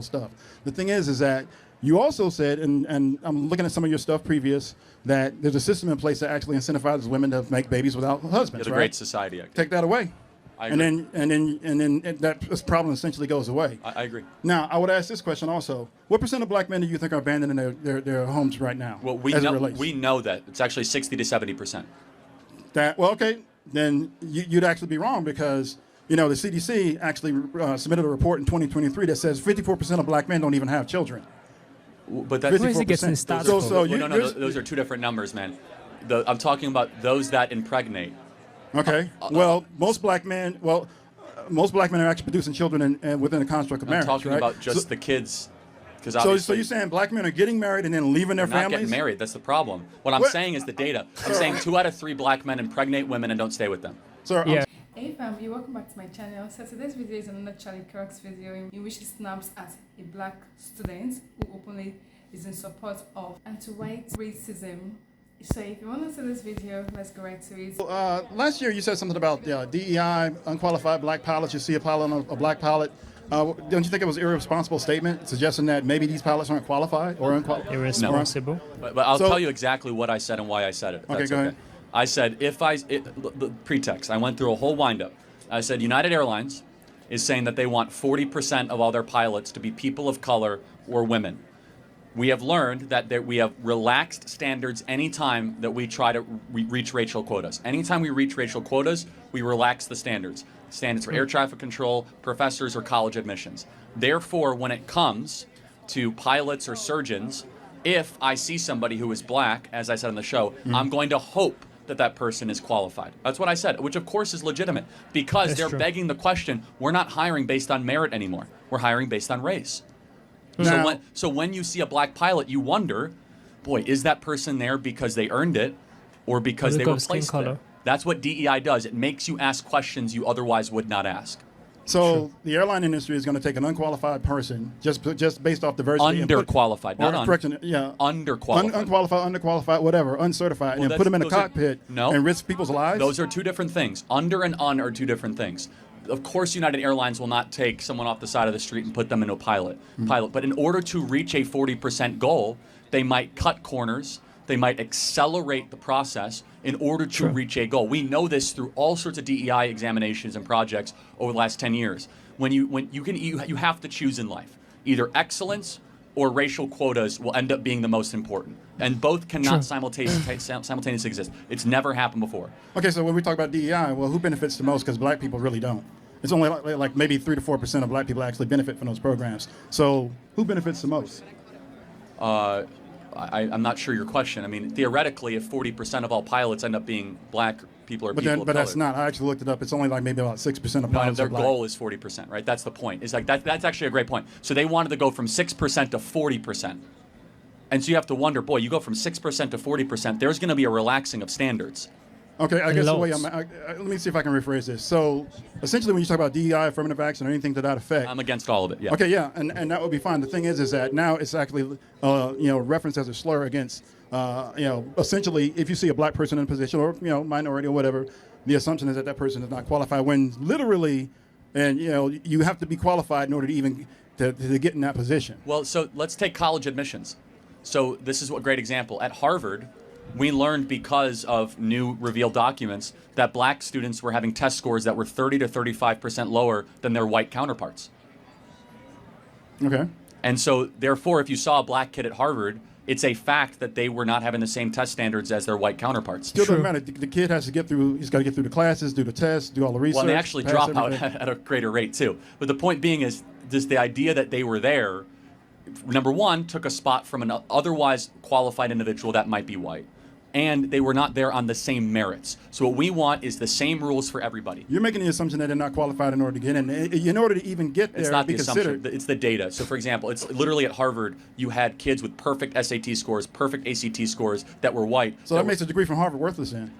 stuff. The thing is that you also said, and I'm looking at some of your stuff previous, that there's a system in place that actually incentivizes women to make babies without husbands. The right? Great Society Act. Take that away. I agree. And then that problem essentially goes away. I agree. Now, I would ask this question also. What percent of black men do you think are abandoning their homes right now? Well, we know that. It's actually 60 to 70%. Well, okay. Then you'd actually be wrong because, the CDC actually submitted a report in 2023 that says 54% of black men don't even have children. But that's 54%. Those are two different numbers, man. I'm talking about those that impregnate. Okay. Most black men are actually producing children within the construct of marriage. I'm talking right? about just the kids. So you're saying black men are getting married and then leaving their families? Not getting married. That's the problem. What I'm saying is the data. I'm saying 2 out of 3 black men impregnate women and don't stay with them. Sir, yeah. Hey family, welcome back to my channel. So today's video is another Charlie Kirk's video in which he snaps at a black student who openly is in support of anti-white racism. So if you want to see this video, let's go right to it. Last year you said something about DEI, unqualified black pilots. You see a pilot on a black pilot. Don't you think it was an irresponsible statement suggesting that maybe these pilots aren't qualified or unqualified? Irresponsible. But I'll tell you exactly what I said and why I said it. Okay, go ahead. I said the pretext. I went through a whole windup. I said United Airlines is saying that they want 40% of all their pilots to be people of color or women. We have learned that we have relaxed standards anytime that we try to reach racial quotas. Anytime we reach racial quotas, we relax the standards. Standards for air traffic control, professors, or college admissions. Therefore, when it comes to pilots or surgeons, if I see somebody who is black, as I said on the show, I'm going to hope that person is qualified. That's what I said, which of course is legitimate because they're begging the question, we're not hiring based on merit anymore. We're hiring based on race. So when you see a black pilot, you wonder, boy, is that person there because they earned it or because they were placed there? That's what DEI does. It makes you ask questions you otherwise would not ask. So the airline industry is going to take an unqualified person just based off diversity. Underqualified, not underqualified. Unqualified, underqualified, whatever, uncertified, and put them in a cockpit and risk people's lives? Those are two different things. Under and un are two different things. Of course, United Airlines will not take someone off the side of the street and put them into a pilot. But in order to reach a 40% goal, they might cut corners. They might accelerate the process in order to reach a goal. We know this through all sorts of DEI examinations and projects over the last 10 years. You have to choose in life. Either excellence or racial quotas will end up being the most important. And both cannot simultaneously exist. It's never happened before. Okay, so when we talk about DEI, well, who benefits the most? Because black people really don't. It's only like maybe 3 to 4% of black people actually benefit from those programs. So who benefits the most? I'm not sure your question. I mean, theoretically, if 40% of all pilots end up being black people or people of color. But that's not. I actually looked it up. It's only like maybe about 6% of pilots their are black. goal is 40%, right? That's the point. It's like that's actually a great point. So they wanted to go from 6% to 40%. And so you have to wonder, boy, you go from 6% to 40%, there's going to be a relaxing of standards. Okay, I guess the way let me see if I can rephrase this. So essentially when you talk about DEI, affirmative action, or anything to that effect. I'm against all of it, yeah. Okay, yeah, and that would be fine. The thing is that now it's actually, referenced as a slur against, essentially if you see a black person in a position or, minority or whatever, the assumption is that person is not qualified when literally, and, you have to be qualified in order to even to get in that position. Well, so let's take college admissions. So this is a great example. At Harvard, we learned because of new revealed documents that black students were having test scores that were 30 to 35% lower than their white counterparts. Okay. And so, therefore, if you saw a black kid at Harvard, it's a fact that they were not having the same test standards as their white counterparts. Still doesn't matter. The kid has to he's got to get through the classes, do the tests, do all the research. Well, they actually drop out at a greater rate, too. But the point being is just the idea that they were there, number one, took a spot from an otherwise qualified individual that might be white. And they were not there on the same merits. So what we want is the same rules for everybody. You're making the assumption that they're not qualified in order to get in. In order to even get there, it's not the assumption. It's the data. So, for example, it's literally at Harvard, you had kids with perfect SAT scores, perfect ACT scores that were white. So that makes a degree from Harvard worthless then.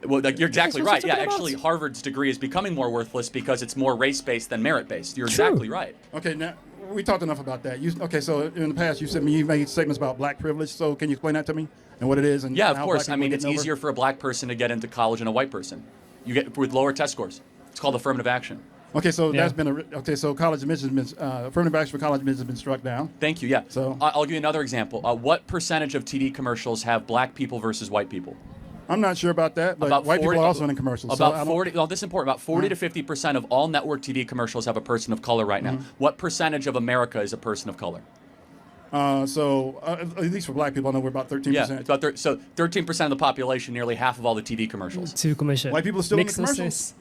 Well, you're exactly right. Yeah, actually, Harvard's degree is becoming more worthless because it's more race-based than merit-based. You're exactly right. Okay, now we talked enough about that. So in the past, you made statements about black privilege. So can you explain that to me and what it is? And yeah, of course. I mean, it's easier for a black person to get into college than a white person. You get with lower test scores. It's called affirmative action. Okay, so Yeah. that's been okay. So college admissions, affirmative action for college admissions has been struck down. Thank you. Yeah. So- I'll give you another example. What percentage of TV commercials have black people versus white people? I'm not sure about that, but white people are also in commercials. About so 40. Well, this is important. About 40 to 50% of all network TV commercials have a person of color right now. What percentage of America is a person of color? At least for black people, I know we're about 13%. Yeah, it's about so 13% of the population, nearly half of all the TV commercials. To commercial. White people are still in the Makes no commercials? sense.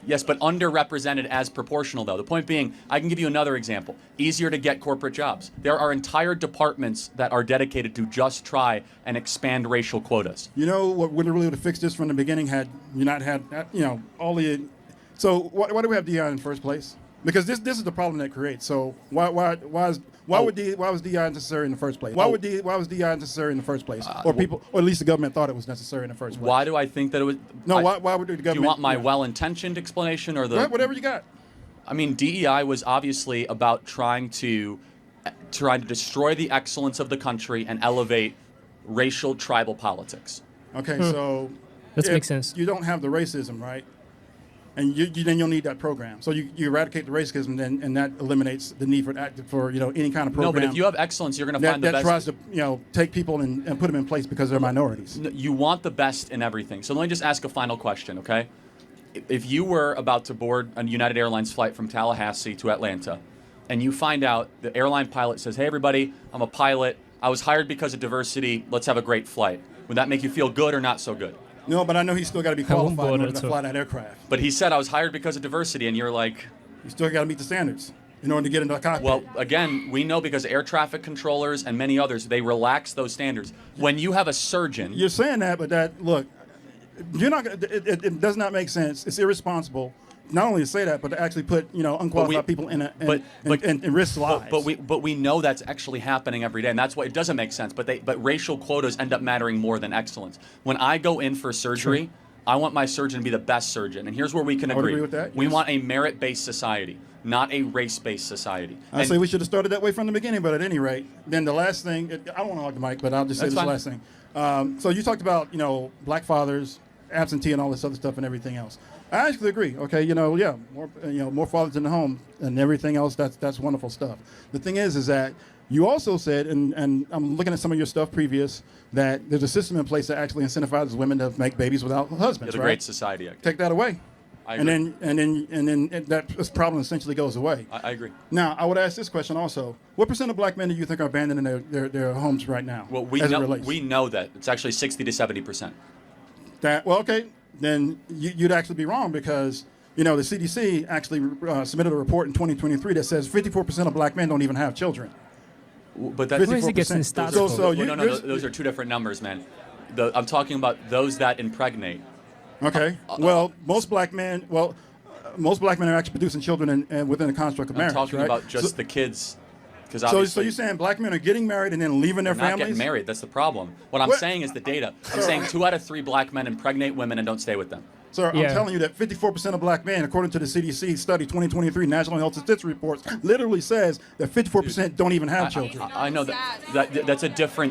Yes, but underrepresented as proportional, though. The point being, I can give you another example. Easier to get corporate jobs. There are entire departments that are dedicated to just try and expand racial quotas. You know what would really would have fixed this from the beginning had you not had all the. So why do we have DI in the first place? Because this is the problem that creates. So why was DI necessary in the first place? Why was DI necessary in the first place? Or at least the government thought it was necessary in the first place. Why do I think that it was? No, why would the government? Do you want my well-intentioned explanation or the? Whatever you got. I mean, DEI was obviously about trying to destroy the excellence of the country and elevate racial tribal politics. Okay, so That if makes sense. You don't have the racism, right? And then you'll need that program. So you eradicate the racism, and that eliminates the need for any kind of program. No, but if you have excellence, you're going to find the that best. tries to take people and put them in place because they're minorities. You want the best in everything. So let me just ask a final question, okay? If you were about to board a United Airlines flight from Tallahassee to Atlanta, and you find out the airline pilot says, "Hey, everybody, I'm a pilot. I was hired because of diversity. Let's have a great flight." Would that make you feel good or not so good? No, but I know he's still got to be won't qualified in bother order to to. fly that aircraft. But he said, "I was hired because of diversity," and you're like, You still got to meet the standards in order to get into the cockpit. well, again, we know because air traffic controllers and many others, they relax those standards. When you have a surgeon, You're saying that, but look, you're not. It does not make sense. It's irresponsible. Not only to say that, but to actually put unqualified people in risk lives. But we know that's actually happening every day, and that's why it doesn't make sense. But racial quotas end up mattering more than excellence. When I go in for surgery, I want my surgeon to be the best surgeon, and here's where we can I would agree. agree with that, We yes. want a merit-based society, not a race-based society. I say we should have started that way from the beginning, but at any rate, then the last thing, I don't want to hog the mic, but I'll just say That's this fine. last thing. So you talked about, black fathers, absentee and all this other stuff and everything else. I actually agree. Okay, more fathers in the home and everything else, that's wonderful stuff. The thing is that you also said, and I'm looking at some of your stuff previous, that there's a system in place that actually incentivizes women to make babies without husbands, It's a right? great society. Take that away. I And agree. then that problem essentially goes away. I agree. Now, I would ask this question also. What percent of black men do you think are abandoning their homes right now? Well, as it relates? we know that it's actually 60 to 70%. Okay, then you'd actually be wrong because, the CDC actually submitted a report in 2023 that says 54% of black men don't even have children. But that's Where is he getting stats So, from? so Well, no, those are two different numbers, man. I'm talking about those that impregnate. okay. Well, most black men are actually producing children within the construct of I'm marriage. talking right? about just the kids. Because So obviously, you're saying black men are getting married and then leaving their they're not families? getting married. That's the problem. What I'm What? saying is the data. I'm saying 2 out of 3 black men impregnate women and don't stay with them. Sir, Yeah. I'm telling you that 54% of black men, according to the CDC study 2023 National Health Statistics Reports, literally says that 54% don't even have children. I know that's a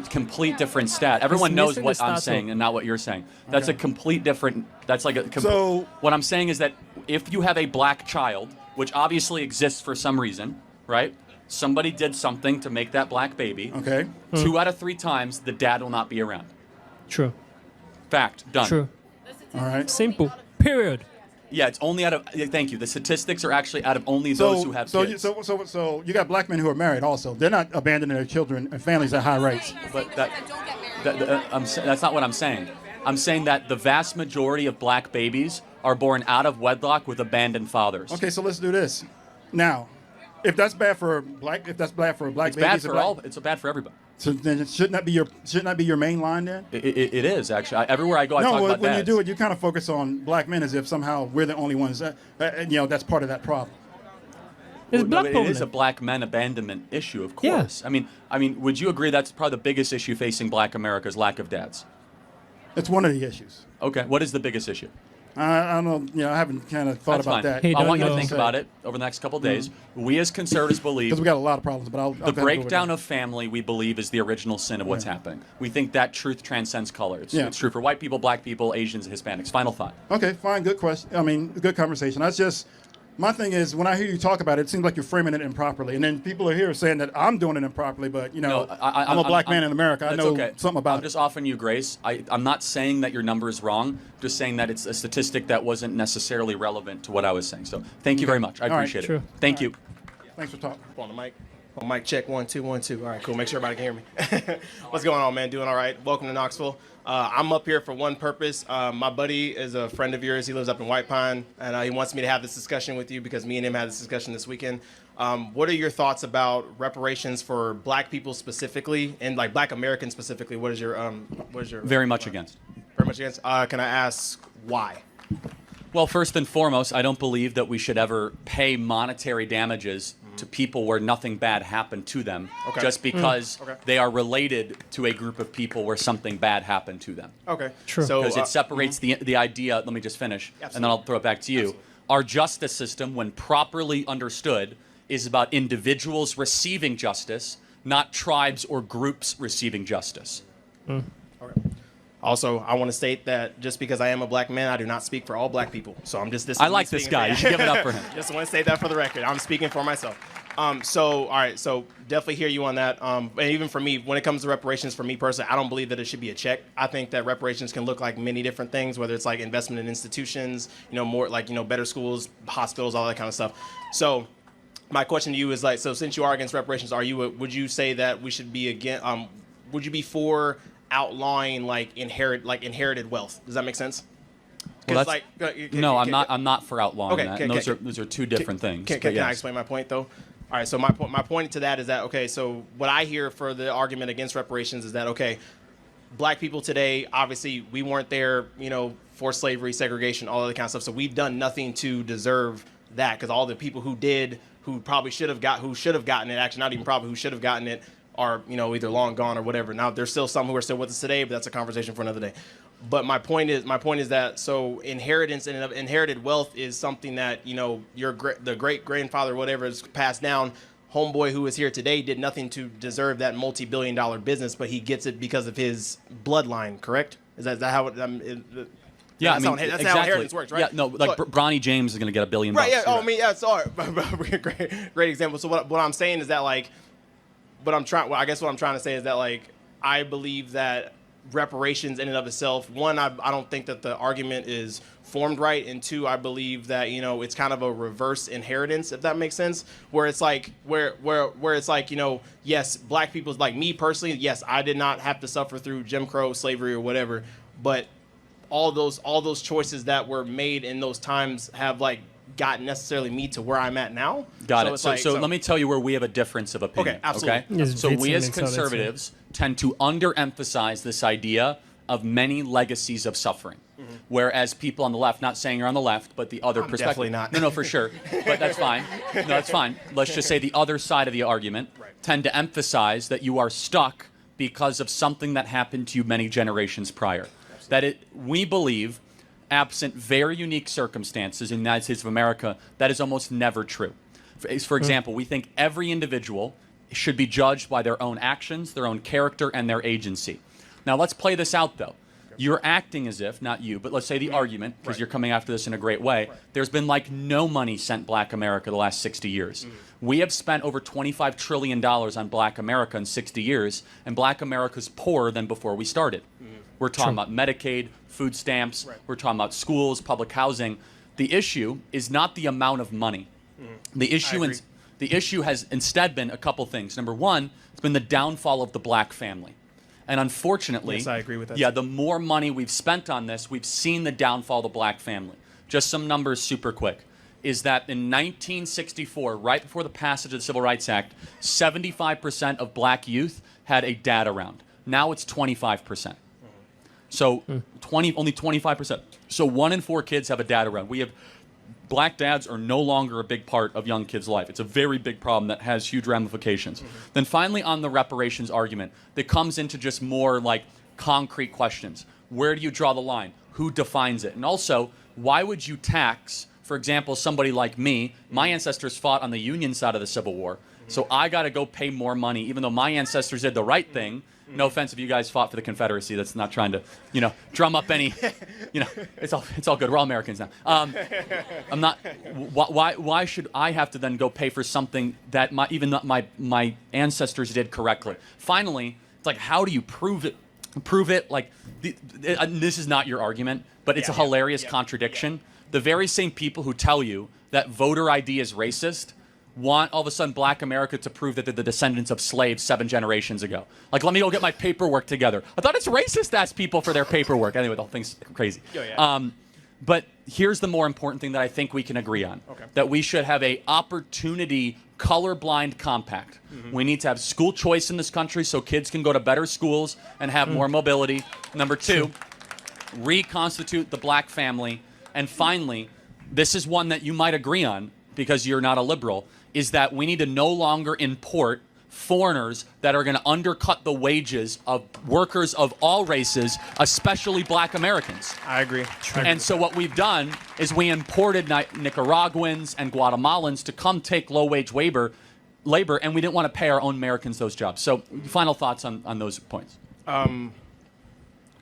complete different stat. Everyone knows missing what the I'm stats saying of- and not what you're saying. That's a complete different. That's like a. So- what I'm saying is that if you have a black child, which obviously exists for some reason, right? Somebody did something to make that black baby. Okay? 2 out of 3 times, the dad will not be around. True. Fact. Done. True. All right. Simple. Period. Yeah, it's only out of. Thank you. The statistics are actually out of only those who have kids. So you got black men who are married also. They're not abandoning their children and families at high rates. But that's not what I'm saying. I'm saying that the vast majority of black babies are born out of wedlock with abandoned fathers. Okay, so let's do this. Now, if that's bad for a black It's baby, bad for all. It's bad for everybody. So then shouldn't that be your main line then? It is actually. Everywhere I go, I talk No, about when you dads. do it, you kind of focus on black men as if somehow we're the only ones. That's part of that problem. It's Well, black no, it problem. is a black men abandonment issue, of Yeah. course. I mean, would you agree that's probably the biggest issue facing black America is lack of dads? It's one of the issues. Okay, what is the biggest issue? I don't know. I haven't kind of thought That's about fine. that. Hey, I don't want you to know. think about it over the next couple of days. We as conservatives believe Because we got a lot of problems, but I'll the breakdown of family, we believe, is the original sin of what's happening. We think that truth transcends color. It's true for white people, black people, Asians, Hispanics. Final thought. Okay, fine, good question. Good conversation. That's just My thing is, when I hear you talk about it, it seems like you're framing it improperly, and then people are here saying that I'm doing it improperly. But I'm a black man in America. I That's know okay. something about I'm it. just offering you grace. I'm not saying that your number is wrong. Just saying that it's a statistic that wasn't necessarily relevant to what I was saying. So thank you very much. I All right, appreciate sure. it. Thank you. Thanks for talking. On the mic. On mic check 1 2 1 2. All right, cool. Make sure everybody can hear me. What's going on, man? Doing all right. Welcome to Knoxville. I'm up here for one purpose. My buddy is a friend of yours. He lives up in White Pine, and he wants me to have this discussion with you because me and him had this discussion this weekend. What are your thoughts about reparations for black people specifically, and like black Americans specifically? What is your Very much against. Very much against. Can I ask why? Well, first and foremost, I don't believe that we should ever pay monetary damages to people where nothing bad happened to them just because they are related to a group of people where something bad happened to them. Okay. True. So Because it separates the idea, let me just finish, and then I'll throw it back to you. Absolutely. Our justice system, when properly understood, is about individuals receiving justice, not tribes or groups receiving justice. Okay. Also, I want to state that just because I am a black man, I do not speak for all black people. So I'm just this. I like this guy. You should give it up for him. Just want to state that for the record. I'm speaking for myself. So all right. So definitely hear you on that. And even for me, when it comes to reparations, for me personally, I don't believe that it should be a check. I think that reparations can look like many different things, whether it's like investment in institutions, more like better schools, hospitals, all that kind of stuff. So my question to you is like, so since you are against reparations, would you say that we should be against? Would you be for outlawing inherited wealth? Does that make sense? Well, I'm not for outlawing that. And those are two different things. Can I explain my point though? All right. So my point to that is that so what I hear for the argument against reparations is that black people today, obviously we weren't there, forced slavery, segregation, all of that kind of stuff. So we've done nothing to deserve that, because all the people who should have gotten it, actually not even probably, who should have gotten it, are either long gone or whatever. Now there's still some who are still with us today, but that's a conversation for another day. But my point is that inherited wealth is something that the great grandfather, whatever, is passed down. Homeboy who is here today did nothing to deserve that multi-billion-dollar business, but he gets it because of his bloodline. Correct? Is that how it? Yeah, that's exactly. how inheritance works, right? Yeah, no, like Bronny James is going to get $1 billion. Right. Yeah. Oh, I mean, yeah. Sorry. Great example. So what I'm saying is that I guess what I'm trying to say is that I believe that reparations in and of itself, one, I don't think that the argument is formed right, and two, I believe that it's kind of a reverse inheritance, if that makes sense, where it's yes, black people's, like me personally, yes, I did not have to suffer through Jim Crow, slavery, or whatever, but all those choices that were made in those times have gotten necessarily me to where I'm at now. Got it. So let me tell you where we have a difference of opinion. Okay, absolutely. Okay? Yes, So we as it's amazing. conservatives tend to underemphasize this idea of many legacies of suffering. Whereas people on the left, not saying you're on the left, but the other perspective. Definitely not. No, for sure. But that's fine. No, that's fine. Let's just say the other side of the argument tend to emphasize that you are stuck because of something that happened to you many generations prior. We believe, absent very unique circumstances in the United States of America, that is almost never true. For example, we think every individual should be judged by their own actions, their own character, and their agency. Now, let's play this out, though. You're acting as if, not you, but let's say the argument, because you're coming after this in a great way, there's been no money sent Black America the last 60 years. We have spent over $25 trillion on Black America in 60 years, and Black America's poorer than before we started. We're talking about Medicaid, food stamps, we're talking about schools, public housing. The issue is not the amount of money. The issue has instead been a couple things. Number one, it's been the downfall of the Black family. And unfortunately, yes, I agree with that. Yeah, the more money we've spent on this, we've seen the downfall of the Black family. Just some numbers super quick. Is that in 1964, right before the passage of the Civil Rights Act, 75% of Black youth had a dad around. Now it's 25%. So only 25%. So 1 in 4 kids have a dad around. Black dads are no longer a big part of young kids' life. It's a very big problem that has huge ramifications. Then finally, on the reparations argument, that comes into just more concrete questions. Where do you draw the line? Who defines it? And also, why would you tax, for example, somebody like me? My ancestors fought on the Union side of the Civil War, so I got to go pay more money, even though my ancestors did the right thing. No offense if you guys fought for the Confederacy. That's not trying to, drum up any, it's all good. We're all Americans now. I'm not. Why should I have to then go pay for something that my ancestors did correctly? Finally, it's like, how do you prove it? Like, this is not your argument, but it's a hilarious contradiction. The very same people who tell you that voter ID is racist want all of a sudden Black America to prove that they're the descendants of slaves 7 generations ago. Like, let me go get my paperwork together. I thought it's racist to ask people for their paperwork. Anyway, the whole thing's crazy. But here's the more important thing that I think we can agree on. Okay. That we should have a opportunity colorblind compact. We need to have school choice in this country so kids can go to better schools and have more mobility. Number 2, reconstitute the Black family. And finally, this is one that you might agree on because you're not a liberal, is that we need to no longer import foreigners that are going to undercut the wages of workers of all races, especially Black Americans. I agree. And so what we've done is we imported Nicaraguans and Guatemalans to come take low-wage labor, and we didn't want to pay our own Americans those jobs. So final thoughts on those points.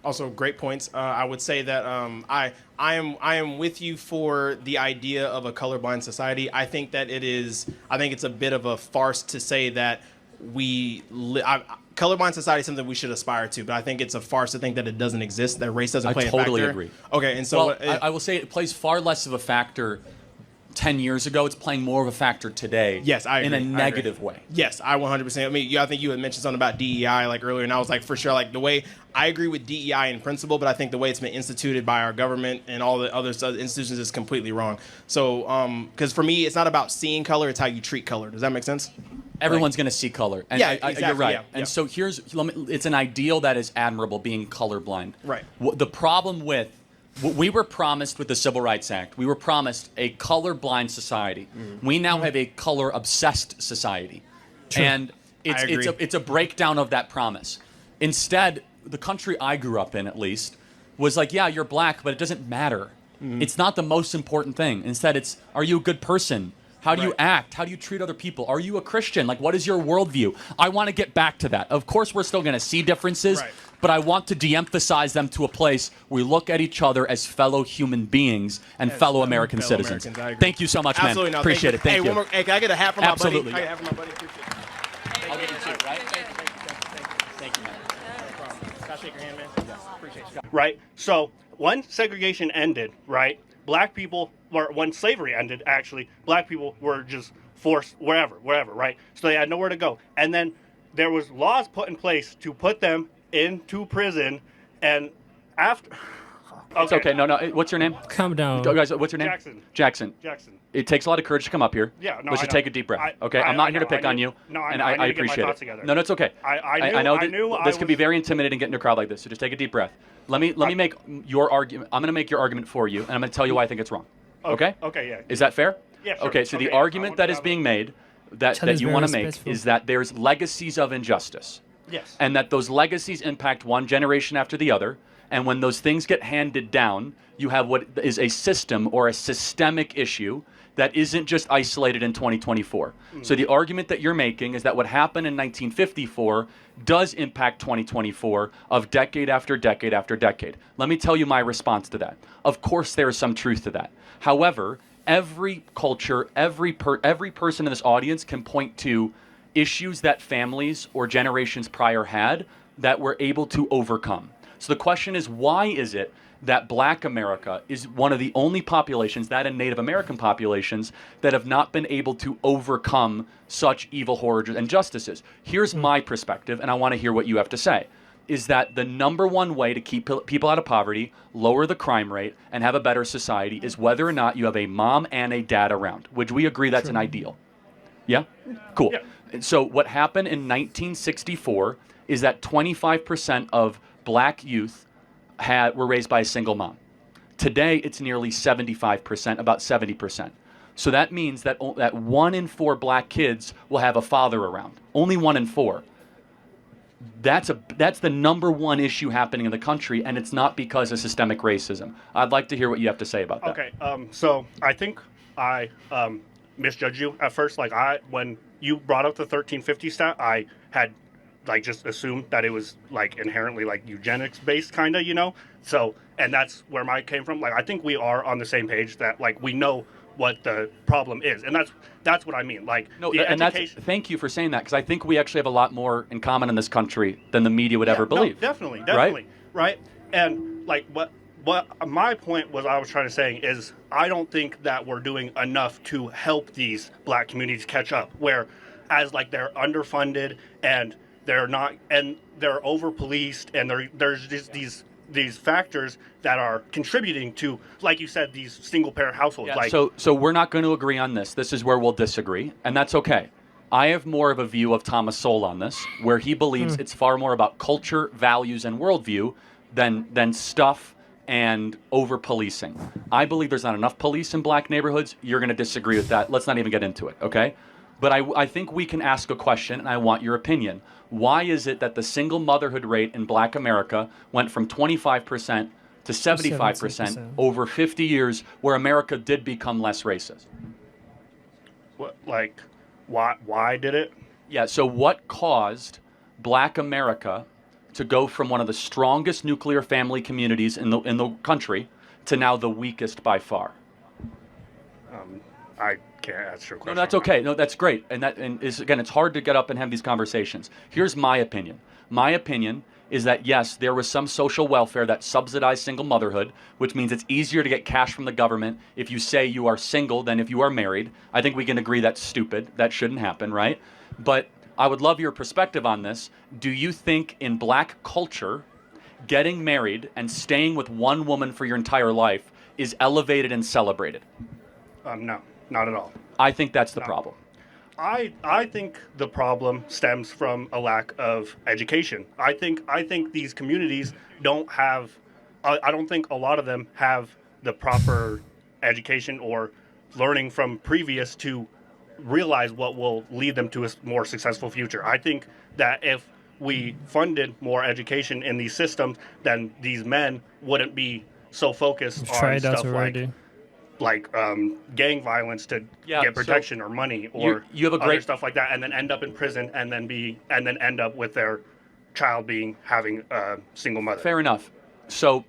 Also, great points. I would say that I am with you for the idea of a colorblind society. I think that I think it's a bit of a farce to say that colorblind society is something we should aspire to, but I think it's a farce to think that it doesn't exist, that race doesn't play a factor. I totally agree. Okay, and so I will say it plays far less of a factor 10 years ago. It's playing more of a factor today. Yes, I agree. In a negative way. Yes, I 100%. I mean, I think you had mentioned something about DEI like earlier, and I was like, for sure, like the way I agree with DEI in principle, but I think the way it's been instituted by our government and all the other institutions is completely wrong. So, because for me, it's not about seeing color; it's how you treat color. Does that make sense? Everyone's going to see color. And yeah, exactly. You're right. Yeah, and so it's an ideal that is admirable, being colorblind. Right. The problem with what we were promised with the Civil Rights Act, we were promised a colorblind society. We now have a color-obsessed society. True. And it's a breakdown of that promise. Instead, the country I grew up in, at least, was like, yeah, you're Black, but it doesn't matter. It's not the most important thing. Instead, it's, are you a good person? How do you act? How do you treat other people? Are you a Christian? Like, what is your worldview? I want to get back to that. Of course, we're still going to see differences, but I want to de-emphasize them to a place where we look at each other as fellow human beings and fellow American citizens. Thank you so much, man. Absolutely not. Appreciate it. Thank you. Hey, can I get a hat from my buddy? Absolutely. Can I get a hat from my buddy? Appreciate it. I'll get you too, right? Thank you, man. Can I shake your hand, man? Appreciate you. Right? So when segregation ended, right, Black people, or when slavery ended, actually, Black people were just forced wherever, right? So they had nowhere to go. And then there was laws put in place to put them into prison, and after... Okay. It's okay. No. What's your name? Calm down. Guys, what's your name? Jackson. It takes a lot of courage to come up here. Yeah, no, Let's just take a deep breath. I'm not here to pick on you. No, and I I appreciate it. together. No, it's okay. I knew this can be very intimidating getting into a crowd like this, so just take a deep breath. Let me make your argument. I'm going to make your argument for you, and I'm going to tell you why I think it's wrong. Okay? Okay, yeah. Is that fair? Yeah, sure. Okay, so the argument that is being made, that you want to make, is that there's legacies of injustice. Yes. And that those legacies impact one generation after the other. And when those things get handed down, you have what is a system or a systemic issue that isn't just isolated in 2024. So the argument that you're making is that what happened in 1954 does impact 2024 of decade after decade after decade. Let me tell you my response to that. Of course, there is some truth to that. However, every culture, every person in this audience can point to issues that families or generations prior had that we're able to overcome. So the question is, why is it that Black America is one of the only populations, that and Native American populations, that have not been able to overcome such evil, horrors, and injustices? Here's my perspective, and I want to hear what you have to say, is that the number one way to keep people out of poverty, lower the crime rate, and have a better society is whether or not you have a mom and a dad around. Would we agree that's an ideal? Yeah? Cool. Yeah. And so what happened in 1964 is that 25% of Black youth were raised by a single mom. Today, it's nearly 75%, about 70%. So that means that 1 in 4 Black kids will have a father around. Only 1 in 4. That's the number one issue happening in the country, and it's not because of systemic racism. I'd like to hear what you have to say about that. Okay, so I think I misjudged you at first. Like when you brought up the 1350 stat, I had like just assumed that it was like inherently like eugenics based kind of, you know. So, and that's where mine came from. Like I think we are on the same page that like we know what the problem is, and that's what I mean. Like No, the and education. thank you for saying that, because I think we actually have a lot more in common in this country than the media would ever No, believe. definitely, right? And like what my point was, I was trying to say is, I don't think that we're doing enough to help these black communities catch up. Where, as like they're underfunded and they're not, and they're over policed, and there's just these factors that are contributing to, like you said, these single parent households. Yeah, like so we're not going to agree on this. This is where we'll disagree, and that's okay. I have more of a view of Thomas Sowell on this, where he believes it's far more about culture, values, and worldview than stuff and over-policing. I believe there's not enough police in black neighborhoods. You're going to disagree with that. Let's not even get into it, okay? But I think we can ask a question, and I want your opinion. Why is it that the single motherhood rate in black America went from 25% to 75% 70%. over 50 years, where America did become less racist? why did it? Yeah, so what caused black America to go from one of the strongest nuclear family communities in the country to now the weakest by far? I can't answer your No, question. that's okay. No, that's great. And again, it's hard to get up and have these conversations. Here's my opinion. My opinion is that, yes, there was some social welfare that subsidized single motherhood, which means it's easier to get cash from the government if you say you are single than if you are married. I think we can agree that's stupid. That shouldn't happen, right? But I would love your perspective on this. Do you think in black culture, getting married and staying with one woman for your entire life is elevated and celebrated? No, not at all. I think that's the problem. I think the problem stems from a lack of education. I think these communities don't have. I don't think a lot of them have the proper education or learning from previous to realize what will lead them to a more successful future. I think that if we funded more education in these systems, then these men wouldn't be so focused We've on tried that stuff already. like gang violence to Yeah, get protection or money or you have a other great stuff like that, and then end up in prison and then end up with their child having a single mother. Fair enough. So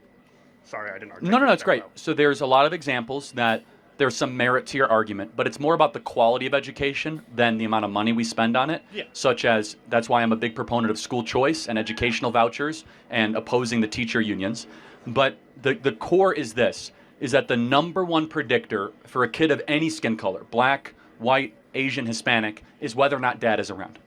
Sorry, I didn't. no, it's that great. well. So there's a lot of examples that there's some merit to your argument, but it's more about the quality of education than the amount of money we spend on it. Yeah. Such as, that's why I'm a big proponent of school choice and educational vouchers and opposing the teacher unions. But the core is this, is that the number one predictor for a kid of any skin color, black, white, Asian, Hispanic, is whether or not dad is around.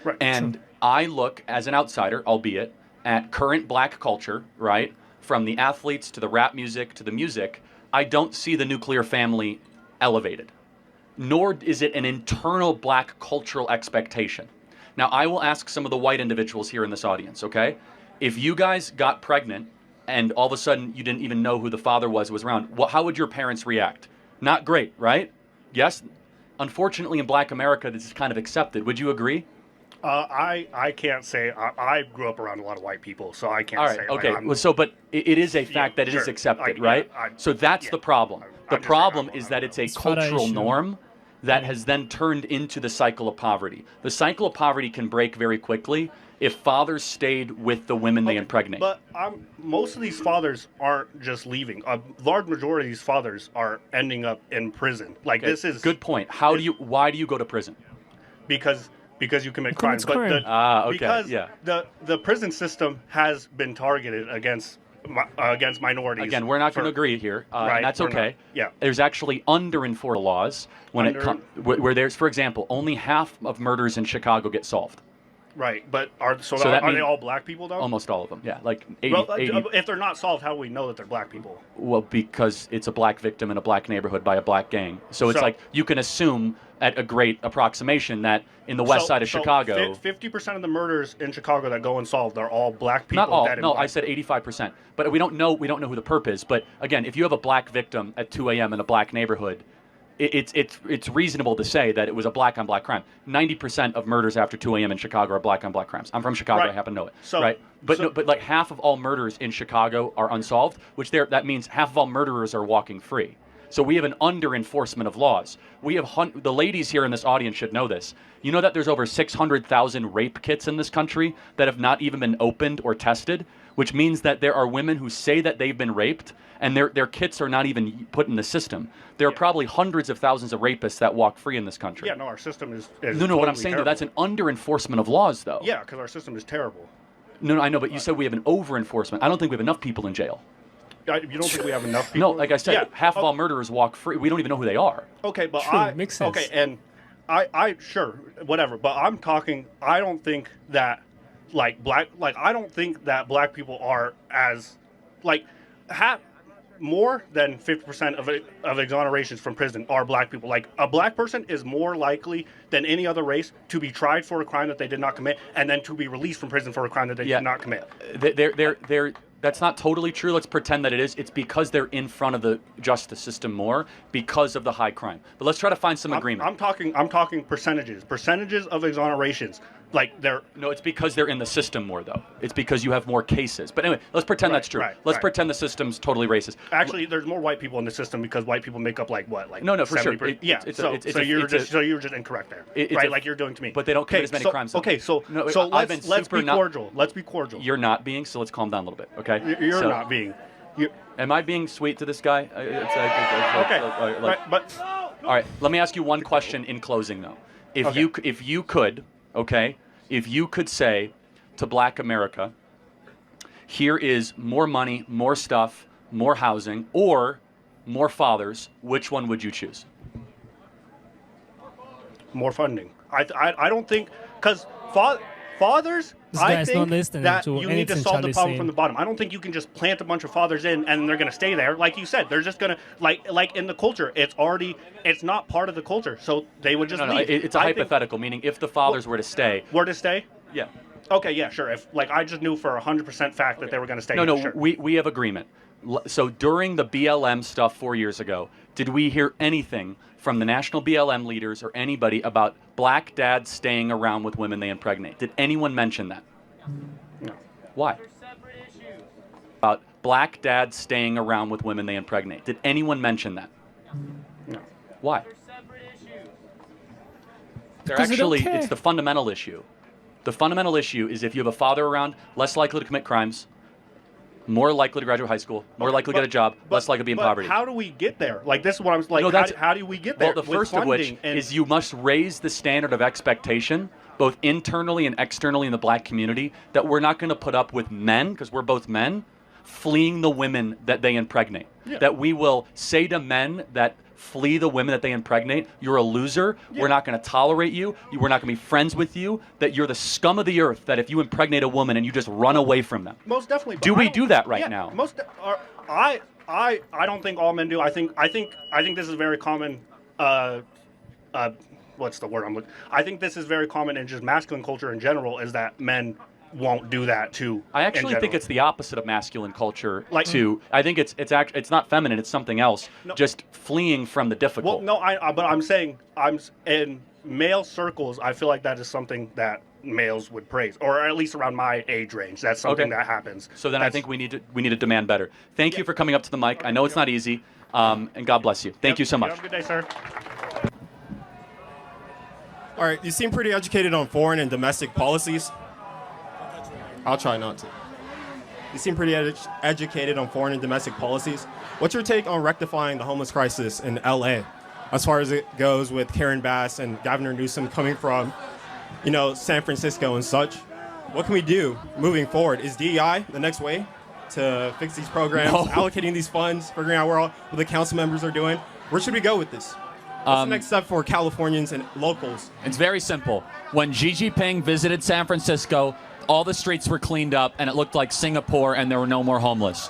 Right. And I look, as an outsider, albeit, at current black culture, right? From the athletes to the rap music to the music, I don't see the nuclear family elevated. Nor is it an internal black cultural expectation. Now, I will ask some of the white individuals here in this audience, okay? If you guys got pregnant and all of a sudden you didn't even know who the father was around, how would your parents react? Not great, right? Yes? Unfortunately, in black America, this is kind of accepted. Would you agree? I can't say. I grew up around a lot of white people, so I can't All right, say. okay. Like, Well, so, but it is a fact that it is sure. accepted, Yeah, right? so that's the problem. The just saying, problem I is don't that know. it's a It's not an cultural issue. norm that has then turned into the cycle of poverty. The cycle of poverty can break very quickly if fathers stayed with the women they impregnate. But most of these fathers aren't just leaving. A large majority of these fathers are ending up in prison. Like Okay, this is good point. Why do you go to prison? because you commit Commits crimes. crime. Okay, because yeah. the prison system has been targeted against minorities. Again, we're not going to for- agree here, Right, and that's we're not. okay. Yeah. There's actually under-enforced laws when it comes where there's, for example, only half of murders in Chicago get solved. Right, but are that they mean- all black people though? Almost all of them, yeah. Like 80, Well, 80 if they're not solved, how do we know that they're black people? Well, because it's a black victim in a black neighborhood by a black gang. So it's So- like you can assume at a great approximation that in the west side of Chicago, 50% of the murders in Chicago that go unsolved are all black people. not all. dead in No, black. I said 85%. But we don't know who the perp is. But again, if you have a black victim at 2 a.m. in a black neighborhood, it's reasonable to say that it was a black on black crime. 90% of murders after 2 a.m. in Chicago are black on black crimes. I'm from Chicago. Right. I happen to know it. So- right. But so- no, but like half of all murders in Chicago are unsolved, that means half of all murderers are walking free. So we have an under enforcement of laws. We have the ladies here in this audience should know this. You know that there's over 600,000 rape kits in this country that have not even been opened or tested, which means that there are women who say that they've been raped and their kits are not even put in the system. There are probably hundreds of thousands of rapists that walk free in this country. Yeah, no, our system is No, totally what I'm saying, though, terrible. that's an under enforcement of laws, though. Yeah, because our system is terrible. No, I know, but you said we have an over enforcement. I don't think we have enough people in jail. You don't think we have enough people? No, like I said, Yeah. half of all murderers walk free. We don't even know who they are. Okay, but True, makes sense. Okay, and I sure, whatever. But I'm talking. I don't think that I don't think that black people are as more than 50% of exonerations from prison are black people. Like, a black person is more likely than any other race to be tried for a crime that they did not commit, and then to be released from prison for a crime that they did not commit. That's not totally true. Let's pretend that it is. It's because they're in front of the justice system more because of the high crime. But let's try to find some agreement. I'm talking percentages of exonerations. Like, they're No, it's because they're in the system more, though. It's because you have more cases. But anyway, let's pretend that's true. Let's pretend the system's totally racist. Actually, there's more white people in the system because white people make up No, for sure. 70%. So you're just incorrect there, right? Like you're doing to me. But they don't commit as many crimes. Okay, so let's be cordial. Let's be cordial. You're not being, so let's calm down a little bit, okay? You're not being. Am I being sweet to this guy? Okay, right, but all right. Let me ask you one question in closing, though. If you could say to Black America, here is more money, more stuff, more housing, or more fathers, which one would you choose? more funding. I don't think because fathers. This I guy's not think listening that to you need to anything solve the Charlie's problem saying. from the bottom. I don't think you can just plant a bunch of fathers in and they're going to stay there. Like you said, they're just going to like in the culture. It's not part of the culture, so they would just leave. It's a hypothetical, meaning if the fathers were to stay. Were to stay? Yeah. Okay, yeah, sure. If I just knew for 100% fact that they were going to stay. No, sure. we have agreement. So during the BLM stuff 4 years ago, did we hear anything from the national BLM leaders or anybody about black dads staying around with women they impregnate? Did anyone mention that? No. Why? About black dads staying around with women they impregnate. Did anyone mention that? No. Why? They're 'Cause they don't actually, care. it's the fundamental issue. The fundamental issue is if you have a father around, less likely to commit crimes, more likely to graduate high school, more likely to get a job, less likely to be in poverty. How do we get there? Like, this is what I'm like. No, that's- how do we get there? Well, the with first of which funding and- is you must raise the standard of expectation, both internally and externally in the black community, that we're not going to put up with men, because we're both men, fleeing the women that they impregnate. Yeah. That we will say to men that flee the women that they impregnate, you're a loser, we're not going to tolerate you, we're not going to be friends with you, that you're the scum of the earth, that if you impregnate a woman and you just run away from them. Most definitely. but Do I we don't- do that right yeah, now? I don't think all men do. I think this is very common. What's the word I'm looking? I think this is very common in just masculine culture in general. Is that men won't do that too? I actually think it's the opposite of masculine culture. I think it's not feminine. It's something else. No. Just fleeing from the difficult. Well, no, but I'm saying in male circles. I feel like that is something that males would praise, or at least around my age range. That's something that happens. So then I think we need to demand better. Thank you for coming up to the mic. I know it's not easy, and God bless you. Thank you so much. Have a good day, sir. All right, you seem pretty educated on foreign and domestic policies. I'll try not to. You seem pretty educated on foreign and domestic policies. What's your take on rectifying the homeless crisis in LA, as far as it goes with Karen Bass and Governor Newsom coming from, San Francisco and such? What can we do moving forward? Is DEI the next way to fix these programs, No. allocating these funds, figuring out what the council members are doing? Where should we go with this? What's the next step for Californians and locals? It's very simple. When Xi Jinping visited San Francisco, all the streets were cleaned up and it looked like Singapore and there were no more homeless.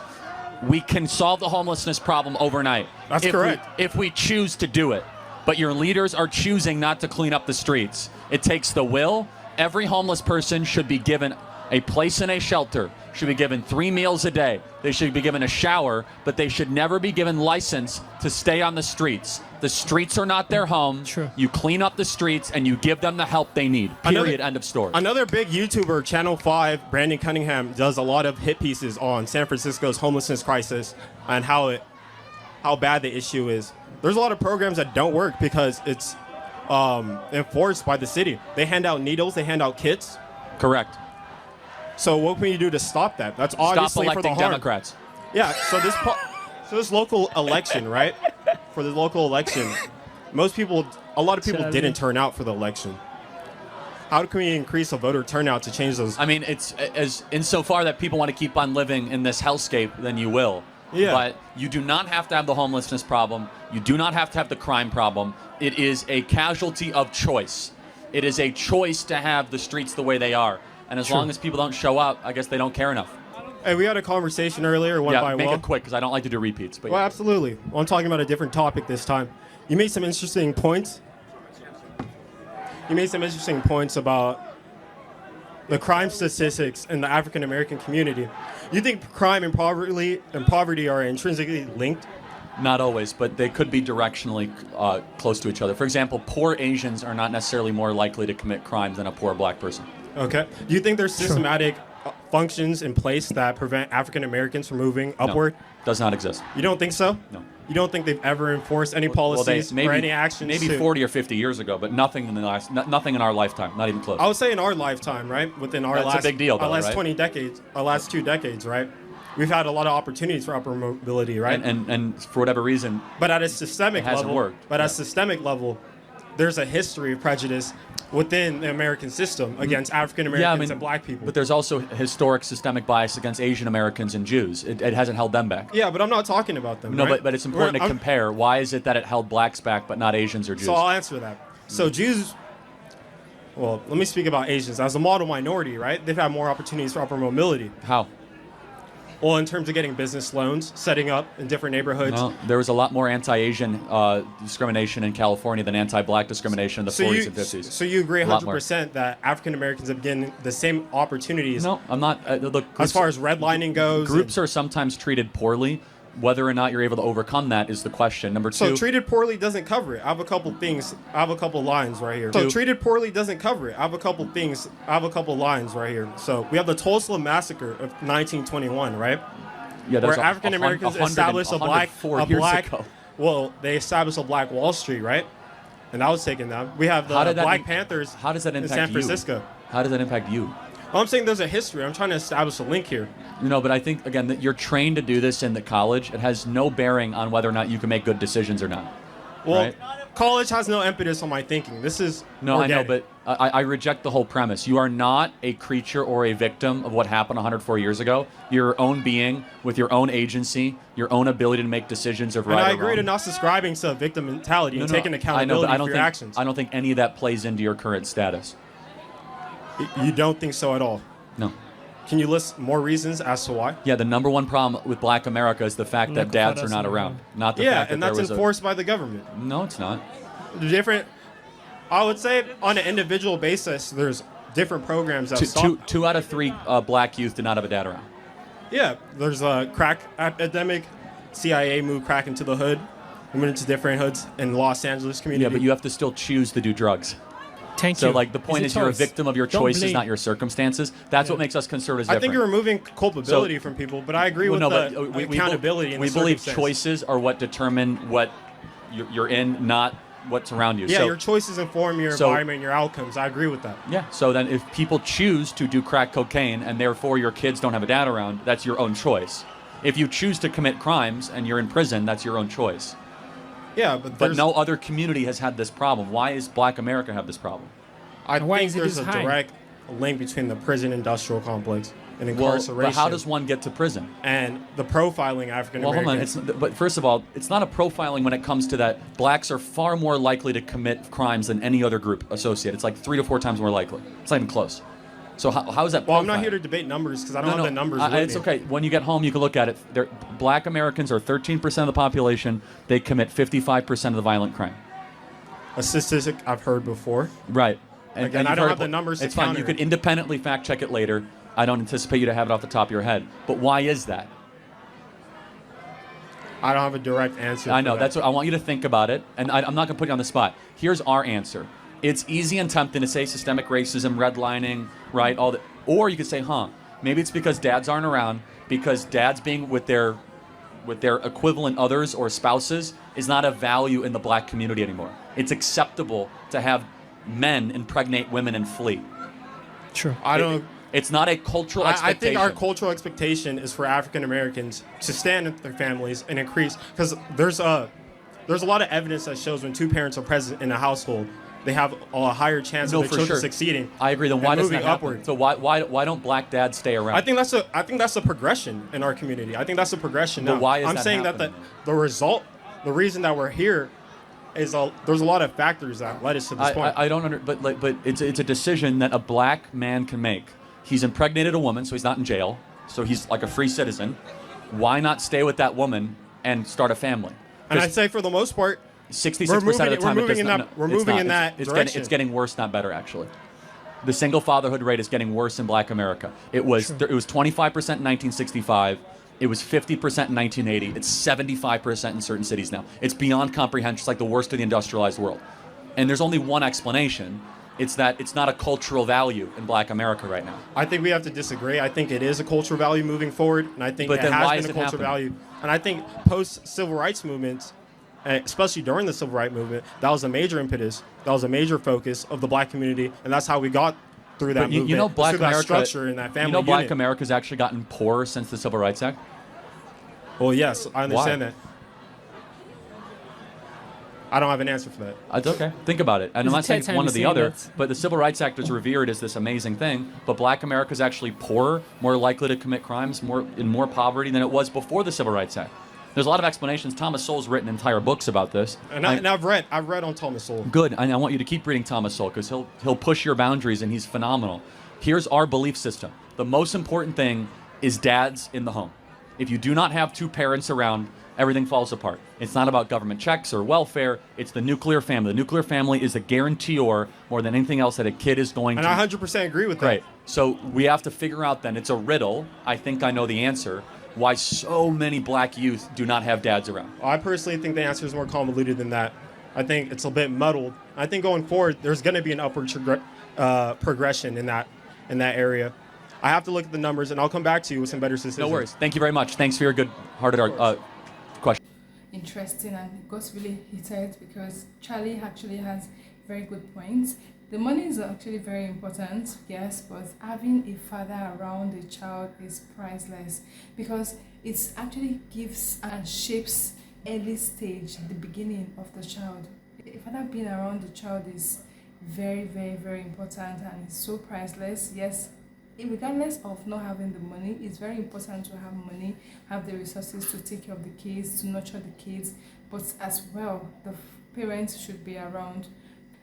We can solve the homelessness problem overnight. That's correct. If we choose to do it. But your leaders are choosing not to clean up the streets. It takes the will. Every homeless person should be given a place in a shelter, should be given 3 meals a day. They should be given a shower, but they should never be given license to stay on the streets. The streets are not their home. Sure. You clean up the streets and you give them the help they need. Period. End of story. Another big YouTuber, Channel 5, Brandon Cunningham, does a lot of hit pieces on San Francisco's homelessness crisis and how how bad the issue is. There's a lot of programs that don't work because it's enforced by the city. They hand out needles, they hand out kits. Correct. So what can you do to stop that? That's Stop obviously for the electing harm. Democrats. Yeah. So this local election, right? For the local election, a lot of people didn't turn out for the election. How can we increase the voter turnout to change those? I mean, it's as insofar that people want to keep on living in this hellscape, then you will. Yeah. But you do not have to have the homelessness problem. You do not have to have the crime problem. It is a casualty of choice. It is a choice to have the streets the way they are. And as long as people don't show up, I guess they don't care enough. Hey, we had a conversation earlier, one by make one. it quick because I don't like to do repeats. But Well, absolutely. Well, I'm talking about a different topic this time. You made some interesting points. You made some interesting points about the crime statistics in the African American community. You think crime and poverty are intrinsically linked? Not always, but they could be directionally close to each other. For example, poor Asians are not necessarily more likely to commit crimes than a poor black person. Okay. Do you think there's systematic functions in place that prevent African Americans from moving upward? No, does not exist. You don't think so? No. You don't think they've ever enforced any policies or any actions? Maybe 40 or 50 years ago, but nothing in our lifetime, not even close. I would say in our lifetime, right? Within our That's a big deal, though, our last right? 20 decades, our last 2 decades, right? We've had a lot of opportunities for upper mobility, right? And for whatever reason, but at a systemic it hasn't level, worked. But at a systemic level, there's a history of prejudice within the American system against African Americans and black people. But there's also historic systemic bias against Asian Americans and Jews. It hasn't held them back. Yeah, but I'm not talking about them. No, right? but it's important to compare. Why is it that it held blacks back but not Asians or Jews? So I'll answer that. So Jews, well, let me speak about Asians. As a model minority, right? They've had more opportunities for upper mobility. How? Well, in terms of getting business loans, setting up in different neighborhoods. No, there was a lot more anti-Asian discrimination in California than anti-black discrimination in the 40s and 50s. So you agree 100% that African Americans have getting the same opportunities? No, I'm not. Look, as far as redlining goes, groups are sometimes treated poorly. Whether or not you're able to overcome that is the question. Number two. So treated poorly doesn't cover it. I have a couple things. I have a couple lines right here. So treated poorly doesn't cover it. I have a couple things. I have a couple lines right here. So we have the Tulsa massacre of 1921, right? Yeah, where African Americans established a black. Ago. Well, they established a Black Wall Street, right? And that was taken down. We have the Black Panthers. How does that impact in San Francisco? How does that impact you? I'm saying there's a history. I'm trying to establish a link here. No, but I think, again, that you're trained to do this in the college. It has no bearing on whether or not you can make good decisions or not. Well, right? College has no impetus on my thinking. This is No, organic. I know, but I reject the whole premise. You are not a creature or a victim of what happened 104 years ago. You're your own being with your own agency, your own ability to make decisions of right or wrong. And I agree to not subscribing to a victim mentality and taking accountability for your actions. I don't think any of that plays into your current status. You don't think so at all? No. Can you list more reasons as to why? Yeah, the number one problem with Black America is the fact that dads are not around. Not the fact that and that's enforced by the government. No, it's not. I would say on an individual basis, there's different programs that stop. Two out of three black youth did not have a dad around. Yeah, there's a crack epidemic. CIA moved crack into the hood. We went into different hoods in Los Angeles community. Yeah, but you have to still choose to do drugs. Thank so, you. like, the point is you're a victim of your choices, not your circumstances. That's what makes us conservatives different. I think you're removing culpability from people, but I agree with the accountability and we the believe circumstance. choices are what determine what you're in, not what's around you. Yeah, so, your choices inform your environment and your outcomes. I agree with that. Yeah, so then if people choose to do crack cocaine and therefore your kids don't have a dad around, that's your own choice. If you choose to commit crimes and you're in prison, that's your own choice. Yeah, but no other community has had this problem. Why is Black America have this problem? I think there's a direct link between the prison industrial complex and incarceration. Well, but how does one get to prison? And the profiling African Americans. Well, hold on. But first of all, it's not a profiling when it comes to that. Blacks are far more likely to commit crimes than any other group associated. It's like 3 to 4 times more likely. It's not even close. So how is that profiling? Well, I'm not here to debate numbers because I don't have the numbers with It's me. okay. When you get home, you can look at it. Black Americans are 13% of the population. They commit 55% of the violent crime. A statistic I've heard before. Right. Again, I don't have the numbers It's to fine. counter You can it. independently fact check it later. I don't anticipate you to have it off the top of your head. But why is that? I don't have a direct answer. I know. That's what I want you to think about it. And I'm not going to put you on the spot. Here's our answer. It's easy and tempting to say systemic racism, redlining, right? All that. Or you could say, maybe it's because dads aren't around, because dads being with their with their equivalent others or spouses is not a value in the black community anymore. It's acceptable to have men impregnate women and flee. True. It's not a cultural I expectation. think our cultural expectation is for African Americans to stand with their families and increase, because there's a lot of evidence that shows when two parents are present in a household, they have a higher chance of their children succeeding. I agree. Then why and doesn't moving that happen? upward. So why don't black dads stay around? I think that's a progression in our community. I think that's a progression. But Now, why is I'm that saying happening? that the reason that we're here is there's a lot of factors that led us to this point. I don't but it's a decision that a black man can make. He's impregnated a woman, so he's not in jail. So he's like a free citizen. Why not stay with that woman and start a family? And I'd say for the most part, 66% of the time we're moving in that direction. It's getting worse, not better, actually. The single fatherhood rate is getting worse in black America. It was 25% in 1965. It was 50% in 1980. It's 75% in certain cities now. It's beyond comprehension. It's like the worst of the industrialized world. And there's only one explanation. It's that it's not a cultural value in black America right now. I think we have to disagree. I think it is a cultural value moving forward, and I think But it then has why been is a it cultural happening? value. And I think post-civil rights movements, especially during the civil rights movement, that was a major impetus. That was a major focus of the black community, and that's how we got through that But movement. you know, It's black through that America, structure and that family you know, black unit. America's actually gotten poorer since the Civil Rights Act. Well, yes, I understand Why? that. I don't have an answer for that. It's okay. Think about it. And I'm Is not it saying it's time one to or the say other, that? but the Civil Rights Act is revered as this amazing thing. But black America is actually poorer, more likely to commit crimes, in more poverty than it was before the Civil Rights Act. There's a lot of explanations. Thomas Sowell's written entire books about this. And I've read on Thomas Sowell. Good. And I want you to keep reading Thomas Sowell because he'll push your boundaries and he's phenomenal. Here's our belief system. The most important thing is dads in the home. If you do not have two parents around, everything falls apart. It's not about government checks or welfare. It's the nuclear family. The nuclear family is a guarantor more than anything else that a kid is going And to. I 100% agree with that. Great. So we have to figure out then, it's a riddle. I think I know the answer. Why so many black youth do not have dads around. I personally think the answer is more convoluted than that. I think it's a bit muddled. I think going forward, there's going to be an upward progression in that area. I have to look at the numbers, and I'll come back to you with some better statistics. No worries. Thank you very much. Thanks for your good-hearted question. Interesting, and it got really heated because Charlie actually has very good points. The money is actually very important, yes, but having a father around a child is priceless because it actually gives and shapes early stage, the beginning of the child. A father being around the child is very, very, very important and it's so priceless. Yes, regardless of not having the money, it's very important to have money, have the resources to take care of the kids, to nurture the kids, but as well, the parents should be around.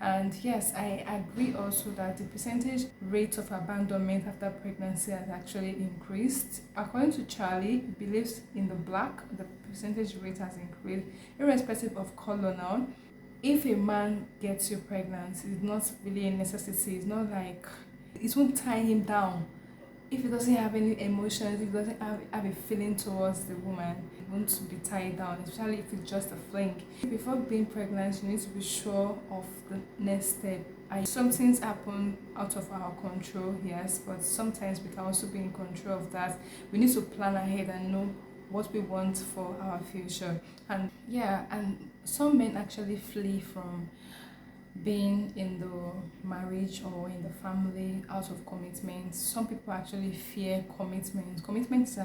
And yes, I agree also that the percentage rate of abandonment after pregnancy has actually increased. According to Charlie, he believes in the black, the percentage rate has increased, irrespective of color now. If a man gets you pregnant, it's not really a necessity. It's not like, it won't tie him down. If he doesn't have any emotions, if he doesn't have a feeling towards the woman, he won't be tied down, especially if it's just a fling. Before being pregnant, you need to be sure of the next step. Some things happen out of our control, yes, but sometimes we can also be in control of that. We need to plan ahead and know what we want for our future. And yeah, and some men actually flee from being in the marriage or in the family out of commitment. Some people actually fear commitment. Commitment is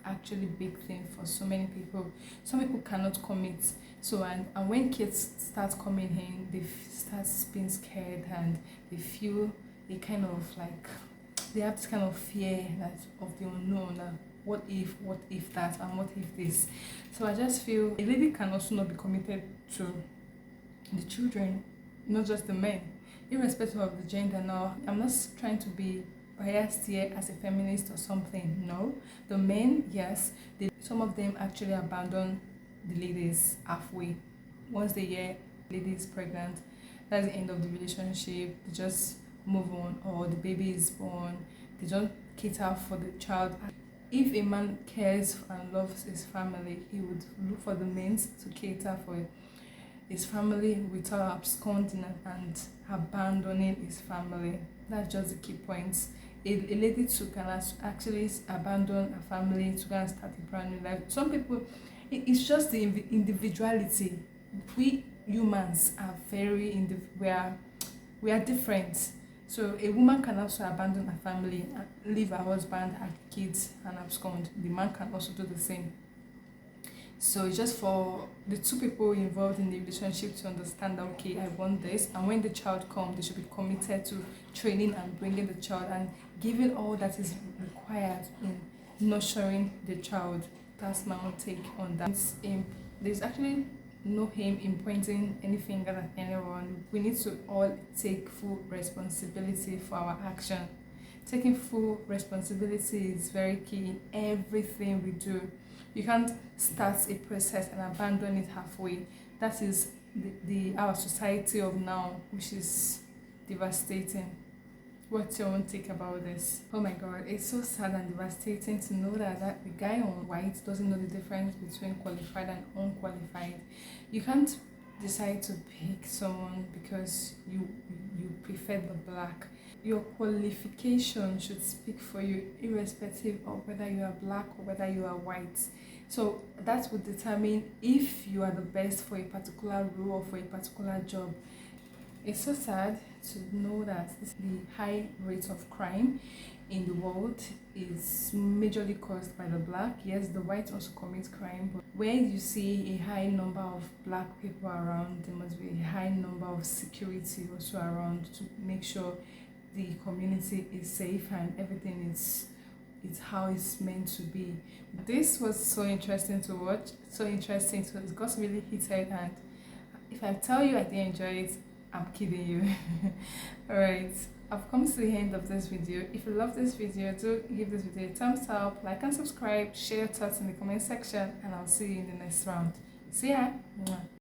actually a big thing for so many people. Some people cannot commit. So and when kids start coming in, they start being scared and they feel a kind of like, they have this kind of fear that of the unknown. What if that, and what if this? So I just feel a lady can also not be committed to the children, not just the men, irrespective of the gender. Now, I'm not trying to be biased here as a feminist or something. No, the men, yes, some of them actually abandon the ladies halfway. Once they hear lady is pregnant, that's the end of the relationship. They just move on, or the baby is born. They don't cater for the child. If a man cares and loves his family, he would look for the means to cater for his family without absconding and abandoning his family. That's just the key points a lady to can actually abandon a family to go and start a brand new life. Some people, it's just the individuality. We humans are very we are different. So a woman can also abandon her family, leave her husband, her kids, and abscond. The man can also do the same. So it's just for the two people involved in the relationship to understand that, okay, I want this, and when the child comes, they should be committed to training and bringing the child and giving all that is required in nurturing the child. That's my own take on that. There's actually no aim in pointing any finger at anyone. We need to all take full responsibility for our action. Taking full responsibility is very key in everything we do. You can't start a process and abandon it halfway. That is our society of now, which is devastating. What's your own take about this? Oh my god, it's so sad and devastating to know that the guy on white doesn't know the difference between qualified and unqualified. You can't decide to pick someone because you prefer the black. Your qualification should speak for you, irrespective of whether you are black or whether you are white. So that would determine if you are the best for a particular role or for a particular job. It's so sad to know that the high rate of crime in the world is majorly caused by the black. Yes, the white also commit crime, but where you see a high number of black people around, there must be a high number of security also around to make sure the community is safe and everything is how it's meant to be. This was so interesting to watch, so interesting, so it got really heated, and if I tell you I didn't enjoy it, I'm kidding you. Alright, I've come to the end of this video. If you love this video, do give this video a thumbs up, like and subscribe, share your thoughts in the comment section, and I'll see you in the next round. See ya! Mwah.